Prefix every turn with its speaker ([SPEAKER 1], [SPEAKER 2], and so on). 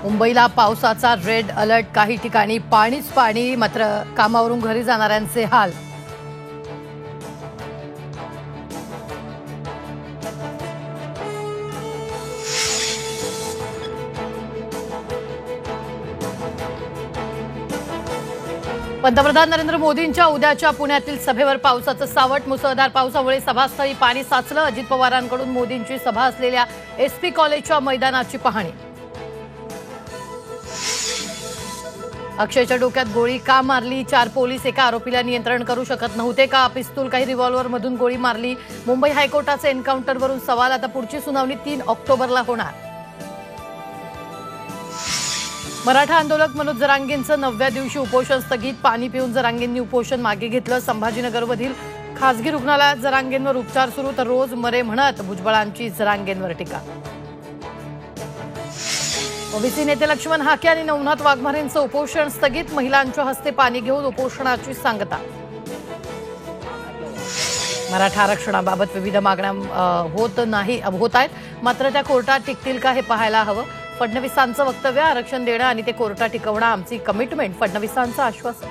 [SPEAKER 1] मुंबईला पावसाचा red alert, काही ठिकाणी पाणीच पाणी, मात्र कामावरून घरी जाणाऱ्यांचे हाल. पंतप्रधान नरेंद्र मोदींच्या उद्याच्या पुण्यातील सभेवर पावसाचं सावट. मुसळधार पावसामुळे सभास्थळी पाणी साचलं. अजित पवारांकडून मोदींची सभा असलेल्या एसपी कॉलेजच्या मैदानाची पाहणी. अक्षयच्या डोक्यात गोळी का मारली? 4 पोलीस एका आरोपीला नियंत्रण करू शकत नव्हते का? पिस्तूल काही रिव्हॉल्व्हर मधून गोळी मारली. मुंबई हायकोर्टाचे एन्काउंटरवरून सवाल. आता पुढची सुनावणी 3 ऑक्टोबरला होणार. मराठा आंदोलक मनोज जरांगेंचं 9व्या दिवशी उपोषण स्थगित. पाणी पिऊन जरांगेंनी उपोषण मागे घेतलं. संभाजीनगरमधील खासगी रुग्णालयात जरांगेंवर उपचार सुरू, तर रोज मरे म्हणत भुजबळांची जरांगेंवर टीका. ओबीसी नेते लक्ष्मण हाके आणि नवनाथ वाघमारेंचं उपोषण स्थगित. महिलांच्या हस्ते पाणी घेऊन उपोषणाची सांगता. मराठा आरक्षणाबाबत विविध मागण्या होत आहेत, मात्र त्या कोर्टात टिकतील का हे पाहायला हवं. फडणवीसांचं वक्तव्य, आरक्षण देणं आणि ते कोर्टात टिकवणं आमची कमिटमेंट, फडणवीसांचं आश्वासन.